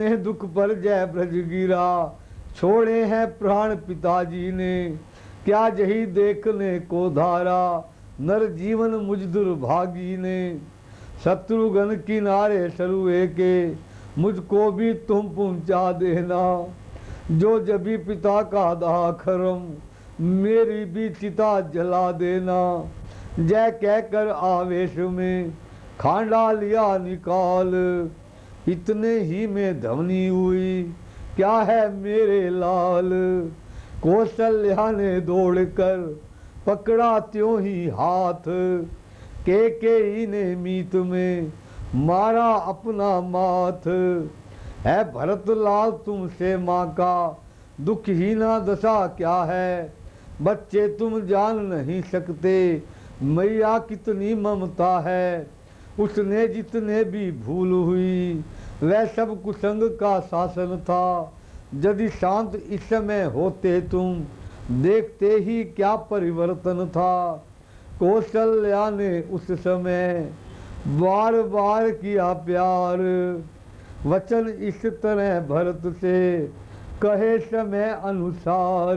ने दुख पर जय ब्रज गिरा, छोड़े हैं प्राण पिताजी ने, क्या यही देखने को धारा, नर जीवन मुझ दुर्भागी ने। शत्रुघ्न किनारे सरुए के, मुझको भी तुम पहुंचा देना, जो जबी पिता का दाह खरम, मेरी भी चिता जला देना। जय कहकर आवेश में खांडा लिया निकाल, इतने ही में ध्वनि हुई, क्या है मेरे लाल। कौशल्या ने दौड़कर पकड़ा त्यों ही हाथ, केकई ने मीत में मारा अपना माथ। है भरत लाल तुमसे माँ का दुख ही ना दशा क्या है, बच्चे तुम जान नहीं सकते मैया कितनी ममता है। उसने जितने भी भूल हुई वह सब कुसंग का शासन था, यदि शांत इस समय होते तुम देखते ही क्या परिवर्तन था। कौशल्या ने उस समय बार बार किया प्यार, वचन इस तरह भरत से कहे समय अनुसार।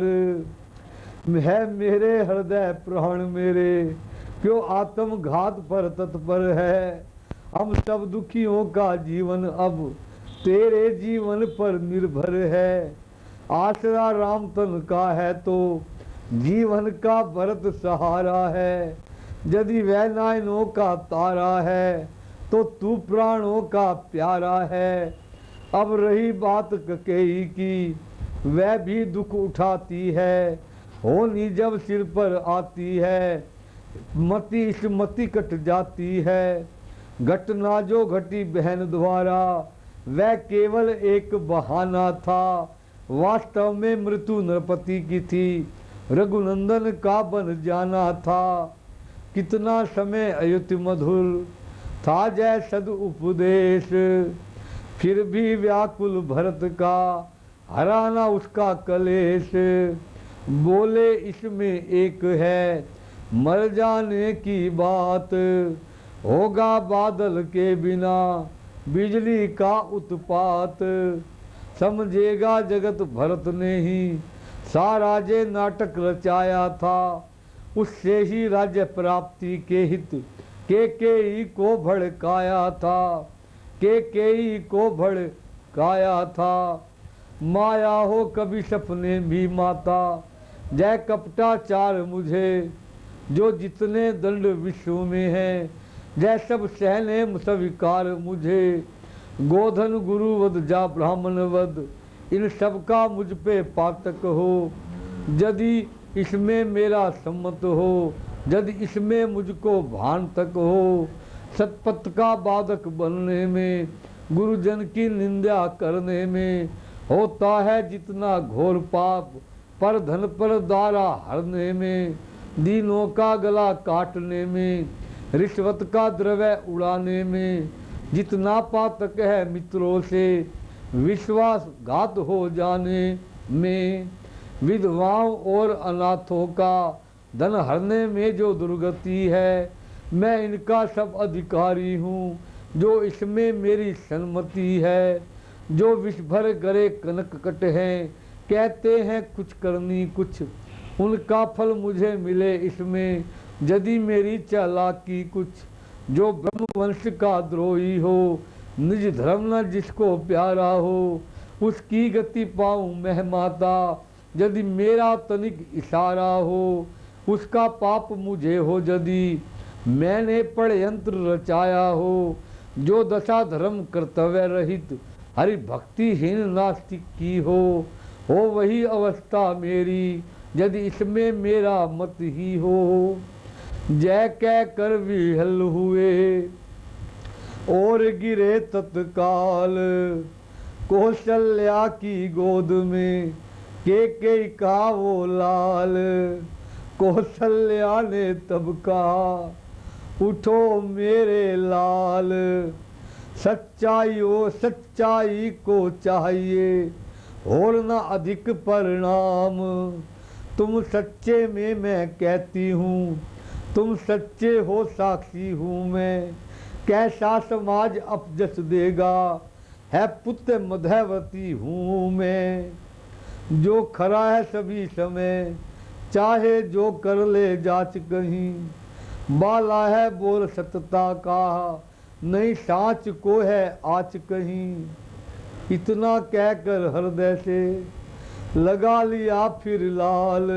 है मेरे हृदय प्राण मेरे, क्यों आत्मघात पर तत्पर है। हम सब दुखियों का जीवन अब तेरे जीवन पर निर्भर है। आसरा राम तन का है तो जीवन का भरत सहारा है, यदि वह नयनों का तारा है तो तू प्राणों का प्यारा है। अब रही बात ककेई की, वह भी दुख उठाती है, होनी जब सिर पर आती है, मति इस मति कट जाती है। घटना जो घटी बहन द्वारा वह केवल एक बहाना था, वास्तव में मृत्यु नरपति की थी, रघुनंदन का बन जाना था। कितना समय अयुत मधुर था जय सद उपदेश, फिर भी व्याकुल भरत का हराना उसका कलेश। बोले इसमें एक है मर जाने की बात, होगा बादल के बिना बिजली का उत्पात। समझेगा जगत भरत ने ही सारा जे नाटक रचाया था, उससे ही राज्य प्राप्ति के हित केकई को भड़काया था, केकई को भड़काया था। माया हो कभी सपने भी माता, जय कपटाचार मुझे, जो जितने दंड विश्व में हैं जय सब सहने स्वीकार मुझे। गोधन गुरु वध जा ब्राह्मण वध, इन सब का मुझ पे पातक हो, यदि इसमें मेरा सम्मत हो, यदि इसमें मुझको भान तक हो। सतपथ का बाधक बनने में, गुरुजन की निंदा करने में, होता है जितना घोर पाप, पर धन पर दारा हरने में, दीनों का गला काटने में, रिश्वत का द्रव्य उड़ाने में, जितना पातक है मित्रों से विश्वासघात हो जाने में। विधवाओं और अनाथों का धन हरने में जो दुर्गति है, मैं इनका सब अधिकारी हूँ, जो इसमें मेरी सन्मति है। जो विष भर गरे कनक कट हैं, कहते हैं कुछ करनी कुछ, उनका फल मुझे मिले इसमें, यदि मेरी चालाकी कुछ। जो ब्रह्मवंश का द्रोही हो, निज धर्म न जिसको प्यारा हो, उसकी गति पाऊँ मैं माता, यदि मेरा तनिक इशारा हो। उसका पाप मुझे हो यदि मैंने षड्यंत्र रचाया हो, जो दशा धर्म कर्तव्य रहित हरि भक्तिहीन नास्तिक की हो वही अवस्था मेरी, यदि इसमें मेरा मत ही हो। जय कह कर विहल हुए और गिरे तत्काल, कौशल्या की गोद में केकई का वो लाल। कौशल्या ने तब कहा उठो मेरे लाल, सच्चाई को चाहिए और न अधिक परिणाम। तुम सच्चे में मैं कहती हूँ, तुम सच्चे हो साक्षी हूँ मैं। कैसा समाज अपजस देगा, है पुत्र मध्यवती हूँ मैं, जो खरा है सभी समय, चाहे जो कर ले जाच कहीं, बाला है बोल सतता का, नहीं साच को है आच कहीं। इतना कहकर हृदय से लगा लिया फिर लाल,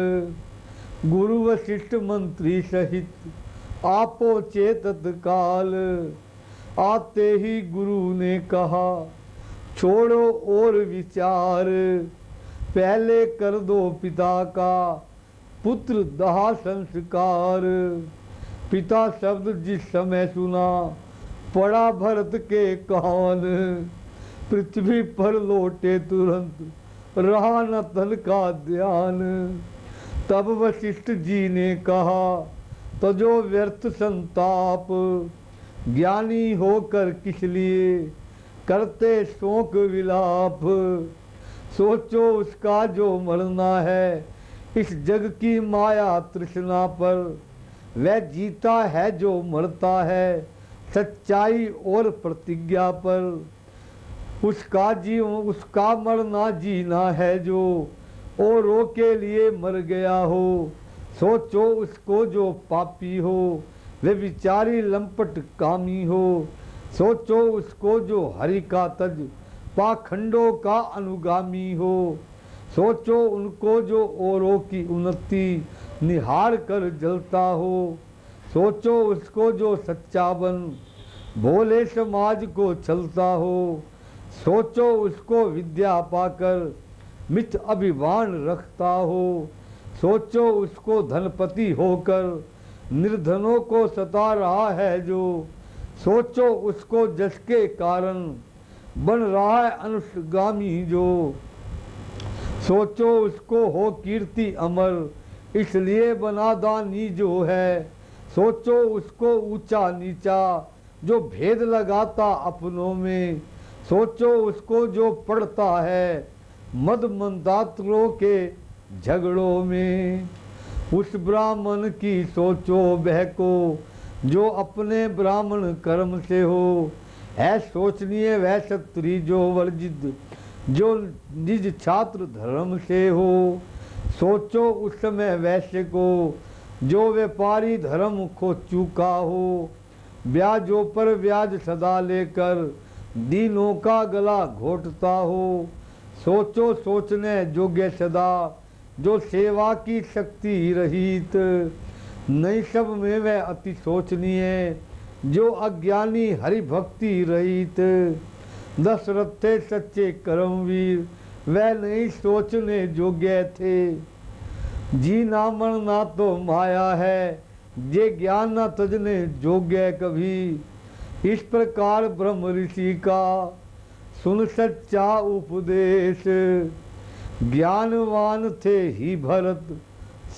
गुरु वशिष्ठ मंत्री सहित आपो चेतत काल। आते ही गुरु ने कहा छोड़ो और विचार, पहले कर दो पिता का पुत्र दाह संस्कार। पिता शब्द जिस समय सुना पड़ा भरत के कान, पृथ्वी पर लौटे तुरंत रहा न तन का ध्यान। तब वशिष्ठ जी ने कहा तजो व्यर्थ संताप, ज्ञानी होकर किस लिए करते शोक विलाप। सोचो उसका जो मरना है इस जग की माया तृष्णा पर, वह जीता है जो मरता है सच्चाई और प्रतिज्ञा पर। उसका मरना जीना है जो औरों के लिए मर गया हो। सोचो उसको जो पापी हो वे बिचारी लंपट कामी हो। सोचो उसको जो हरि का तज पाखंडों का अनुगामी हो। सोचो उनको जो औरों की उन्नति निहार कर जलता हो। सोचो उसको जो सच्चा बन भोले समाज को चलता हो। सोचो उसको विद्या पाकर मिथ अभिमान रखता हो। सोचो उसको धनपति होकर निर्धनों को सता रहा है जो। सोचो उसको जस के कारण बन रहा है अनुगामी जो। सोचो उसको हो कीर्ति अमर इसलिए बना दानी जो है। सोचो उसको ऊंचा नीचा जो भेद लगाता अपनों में। सोचो उसको जो पढ़ता है मद मंदातरों के झगड़ों में। उस ब्राह्मण की सोचो बहको जो अपने ब्राह्मण कर्म से हो। है सोचनीय वह क्षत्रिय जो वर्जित जो निज छात्र धर्म से हो। सोचो उस समय वैश्य को जो व्यापारी धर्म खो चुका हो। ब्याजों पर ब्याज सदा लेकर दीनों का गला घोटता हो। सोचो सोचने योग्य सदा जो सेवा की शक्ति रहित। नहीं सब में वह अति सोचनीय जो अज्ञानी हरि भक्ति रहित। दशरथ थे सच्चे कर्मवीर वह नहीं सोचने योग्य थे। जीना मरना तो माया है ये ज्ञान न तजने योग्य कभी। इस प्रकार ब्रह्म ऋषि का सुन सच्चा उपदेश। ज्ञानवान थे ही भरत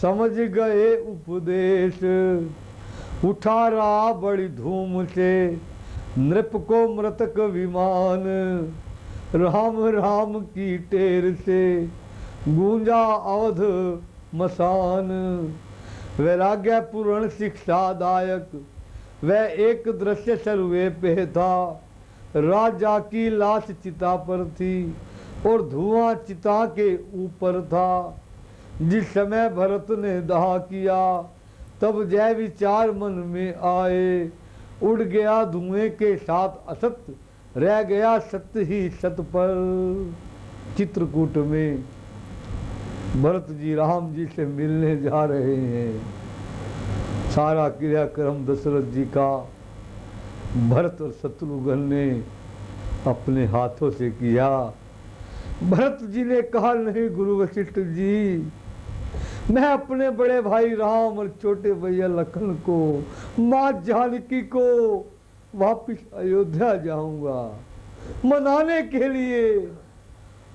समझ गए उपदेश। उठा रहा बड़ी धूम से नृप को मृतक विमान। राम राम की टेर से गूंजा अवध मसान। वैराग्य पूर्ण शिक्षादायक वह एक दृश्य सर्वे पे था। राजा की लाश चिता पर थी और धुआं चिता के ऊपर था। जिस समय भरत ने दाह किया तब जय विचार मन में आए। उड़ गया धुएं के साथ असत रह गया सत्य ही सत पर। चित्रकूट में भरत जी राम जी से मिलने जा रहे हैं। सारा क्रियाक्रम दशरथ जी का भरत और शत्रुघ्न ने अपने हाथों से किया। भरत जी ने कहा नहीं गुरु वशिष्ठ जी, मैं अपने बड़े भाई राम और छोटे भैया लखन को माँ जानकी को वापिस अयोध्या जाऊंगा मनाने के लिए।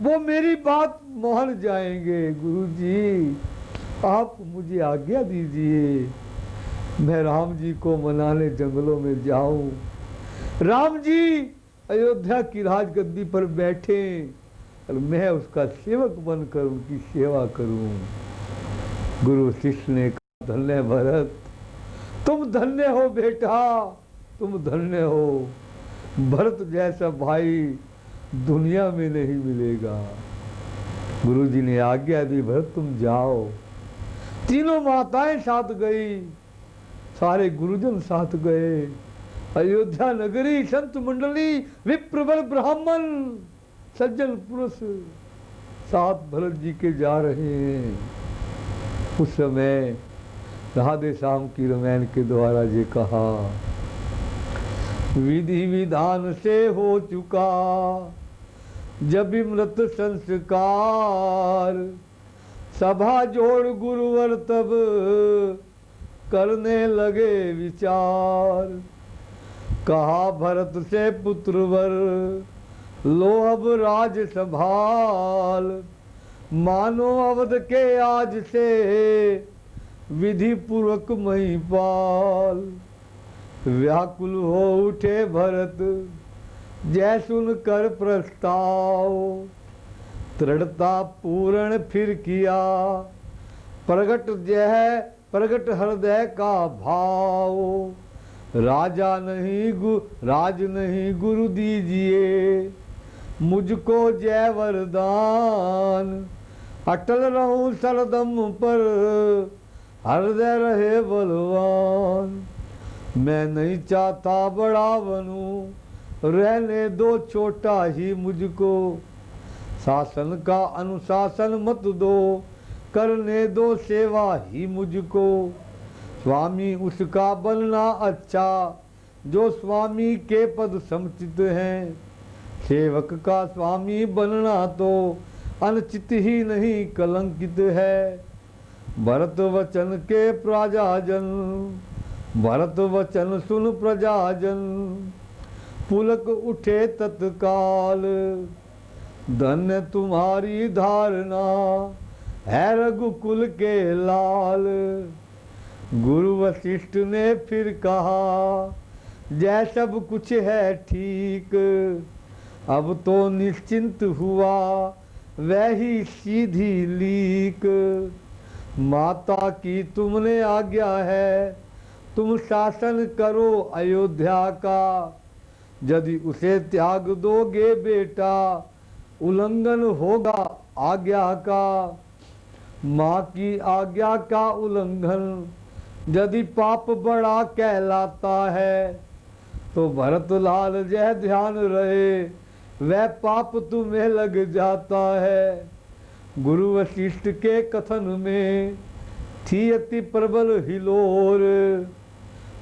वो मेरी बात मान जाएंगे। गुरु जी आप मुझे आज्ञा दीजिए मैं राम जी को मनाने जंगलों में जाऊं। राम जी अयोध्या की राजगद्दी पर बैठे और मैं उसका सेवक बनकर उनकी सेवा करूं। गुरु शिष्य ने कहा धन्य भरत, तुम धन्य हो बेटा, तुम धन्य हो। भरत जैसा भाई दुनिया में नहीं मिलेगा। गुरु जी ने आज्ञा दी, भरत तुम जाओ। तीनों माताएं साथ गई, सारे गुरुजन साथ गए। अयोध्या नगरी, संत मंडली, विप्रवर ब्राह्मण, सज्जन पुरुष साथ भरत जी के जा रहे हैं। उस समय राधे श्याम की रामायण के द्वारा ये कहा, विधि विधान से हो चुका जब मृत संस्कार, सभा जोड़ गुरुवर तब करने लगे विचार। कहा भरत से पुत्रवर लो अब राज संभाल, मानो अवध के आज से विधि पूर्वक महिपाल। व्याकुल हो उठे भरत जय सुन कर प्रस्ताव, दृढ़ता पूर्ण फिर किया प्रगट हृदय का भाव। राज नहीं गुरु दीजिए मुझको जय वरदान, अटल रहूं सरदम पर हृदय रहे बलवान। मैं नहीं चाहता बड़ा बनूं, रहने दो छोटा ही मुझको। शासन का अनुशासन मत दो, करने दो सेवा ही मुझको। स्वामी उसका बनना अच्छा जो स्वामी के पद समुचित हैं। सेवक का स्वामी बनना तो अनुचित ही नहीं कलंकित है। भरत वचन के प्रजाजन, भरत वचन सुन प्रजाजन, पुलक उठे तत्काल। धन्य तुम्हारी धारणा है रघुकुल के लाल। गुरु वशिष्ठ ने फिर कहा, जय सब कुछ है ठीक, अब तो निश्चिंत हुआ वही सीधी लीक। माता की तुमने आज्ञा है, तुम शासन करो अयोध्या का। यदि उसे त्याग दोगे बेटा, उल्लंघन होगा आज्ञा का। माँ की आज्ञा का उल्लंघन यदि पाप बड़ा कहलाता है, तो भरत लाल जय ध्यान रहे वह पाप तुम्हें लग जाता है। गुरु वशिष्ठ के कथन में थी अति प्रबल हिलोर,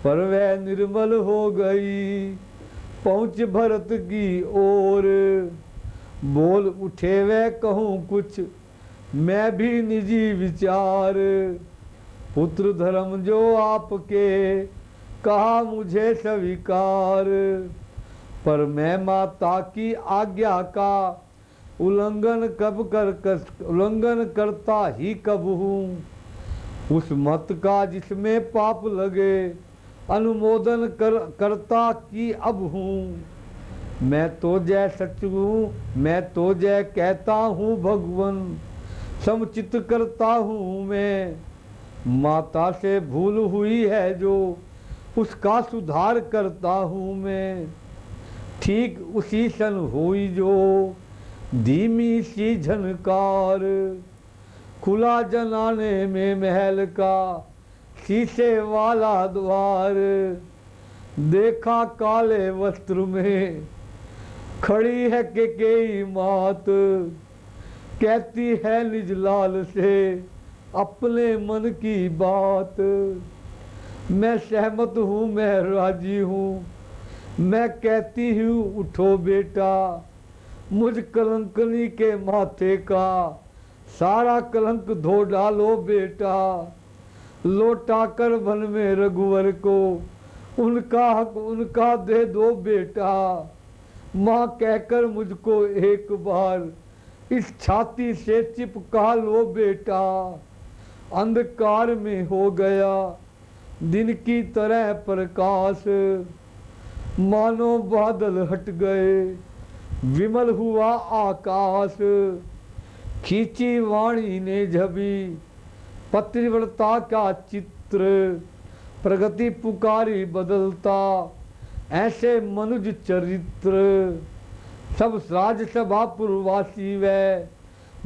पर वह निर्मल हो गई पहुँच भरत की ओर। बोल उठे वह कहूँ कुछ मैं भी निजी विचार, पुत्र धर्म जो आपके कहा मुझे स्वीकार। पर मैं माता की आज्ञा का उल्लंघन करता ही कब हूँ। उस मत का जिसमें पाप लगे अनुमोदन करता कि अब हूँ। मैं तो जय सच हूँ, मैं तो जय कहता हूँ भगवन, समुचित करता हूँ मैं। माता से भूल हुई है जो उसका सुधार करता हूँ मैं। ठीक उसी सन हुई जो धीमी सी झनकार, खुला जनाने में महल का शीशे वाला द्वार। देखा काले वस्त्र में खड़ी है केकेयी मात, कहती है निज लाल से अपने मन की बात। मैं सहमत हूँ, मैं राजी हूँ, मैं कहती हूँ उठो बेटा। मुझ कलंकनी के माथे का सारा कलंक धो डालो बेटा। लौटा कर वन में रघुवर को उनका हक उनका दे दो बेटा। माँ कहकर मुझको एक बार इस छाती से चिपका लो बेटा। अंधकार में हो गया दिन की तरह प्रकाश, मानो बादल हट गए विमल हुआ आकाश। खींची वाणी ने झबी पतिव्रता का चित्र, प्रगति पुकारी बदलता ऐसे मनुज चरित्र। सब राजसभा पुरवासी व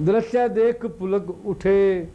दृश्य देख पुलक उठे।